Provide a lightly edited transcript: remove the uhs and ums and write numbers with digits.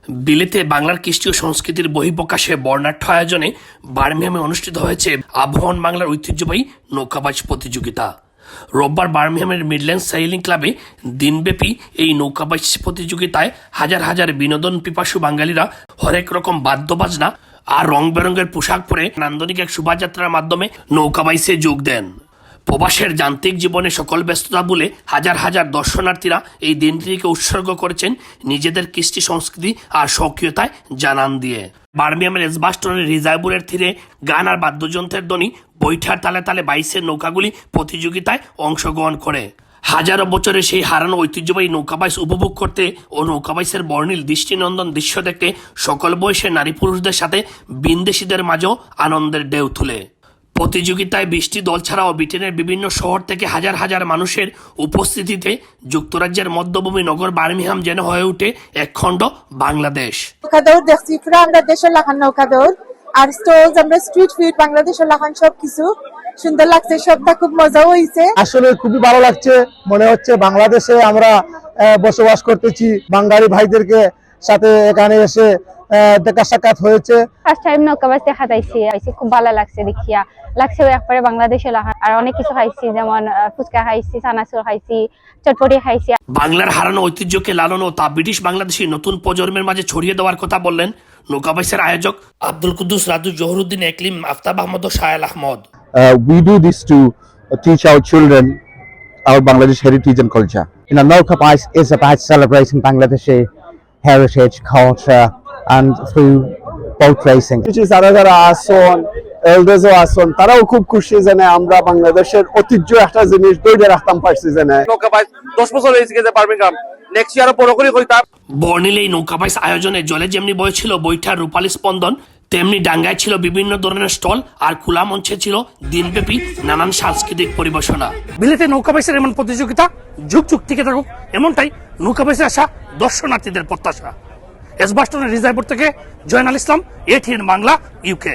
বিলেতে বাংলার কৃষ্টি ও সংস্কৃতির বহিঃপ্রকাশে বর্ণাঢ্য আয়োজনে বার্মিংহামে অনুষ্ঠিত হয়েছে আবহমান বাংলার ঐতিহ্যবাহী নৌকাবাজ প্রতিযোগিতা। রোববার বার্মিংহামের মিডল্যান্ড সেইলিং ক্লাবে দিনব্যাপী এই নৌকাবাজ প্রতিযোগিতায় হাজার হাজার বিনোদন পিপাসু বাঙালিরা হরেক রকম বাদ্যবাজনা আর রং বেরঙের পোশাক পরে নান্দনিক এক শোভাযাত্রার মাধ্যমে নৌকাবাইসে যোগ দেন। প্রবাসের যান্ত্রিক জীবনে সকল ব্যস্ততা বলে হাজার হাজার দর্শনার্থীরা এই দিনটিকে উৎসর্গ করেছেন নিজেদের কৃষ্টি সংস্কৃতি আর স্বকীয়তায় জানান দিয়ে। বার্মিংহামের এজবাস্টনের রিজার্ভের তীরে গান আর বাদ্যযন্ত্রের ধ্বনি বৈঠার তালে তালে বাইসের নৌকাগুলি প্রতিযোগিতায় অংশগ্রহণ করে। হাজারো বছরের সেই হারানো ঐতিহ্যবাহী নৌকাবাইস উপভোগ করতে ও নৌকাবাইসের বর্ণিল দৃষ্টিনন্দন দৃশ্য দেখতে সকল বয়সের নারী পুরুষদের সাথে বিন্দেশিদের মাঝেও আনন্দের ঢেউ তুলে। প্রতিযোগিতায় 20টি দল ছাড়াও ব্রিটেনের বিভিন্ন শহর থেকে হাজার হাজার মানুষের উপস্থিতিতে যুক্তরাজ্যের মধ্যভূমি নগর বার্মিংহাম যেন হয়ে ওঠে একখণ্ড বাংলাদেশ। নৌকাদৌড় দেখছি পুরো আমরা দেশের লাখান নৌকাদৌড় আর স্টলস আমরা স্ট্রিট ফুড বাংলাদেশের লাখান সবকিছু সুন্দর লাগছে, সবটা খুব মজাও হয়েছে। আসলে খুবই ভালো লাগছে, মনে হচ্ছে বাংলাদেশে আমরা বসবাস করতেছি। বাঙালি ভাইদেরকে সাথে এখানে এসে দেখা সাক্ষাৎ হয়েছে। ফার্স্ট টাইম নৌকাবাজ দেখা যাইছি, খুব ভালো লাগছে দেখিয়া, লাগছে একবারে বাংলাদেশে লাগান। আর অনেক কিছু খাইছি, যেমন ফুচকা খাইছি, চানাচুর খাইছি, চটপটি খাইছি। বাংলার হারানো ঐতিহ্যকে লালন ও তা ব্রিটিশ বাংলাদেশী নতুন প্রজন্মের মাঝে ছড়িয়ে দেওয়ার কথা বললেন নৌকাবাইসের আয়োজক আব্দুল কুদ্দুস রাজু, জহুরুদ্দিন একলিম, আফতাব আহমদ ও শায়াল Ahmad. We do this to teach our children our Bangladesh heritage and culture. Naukabais is about celebrating Bangladeshi heritage, culture, and through boat racing. যারা আসন এলডারও আসন, তারাও খুব খুশি জানে আমরা বাংলাদেশের ঐতিহ্য একটা জিনিস ধরে রাখতাম পারছি জানে। নৌকাবাইজ 10 বছর হয়েছে গেছে বার্মিংহাম, নেক্সট ইয়ার বড় করে কইতাম। বর্ণিল এই নৌকাবাইস আয়োজনে জলে যেমনি বইছিল বৈঠার রূপালী স্পন্দন, তেমনি ডাঙ্গায় ছিল বিভিন্ন ধরনের স্টল আর খোলা মঞ্চে ছিল দিনব্যাপী নানান সাংস্কৃতিক পরিবেশনা। বিলেতে নৌকাবাইসের এমন প্রতিযোগিতা যুগ যুগ থেকে থাকুক, এমনটাই নৌকাবাইসে আসা দর্শনার্থীদের প্রত্যাশা। এজবাস্টনের রিজার্ভ থেকে জয়নাল ইসলাম, ATN বাংলা, UK।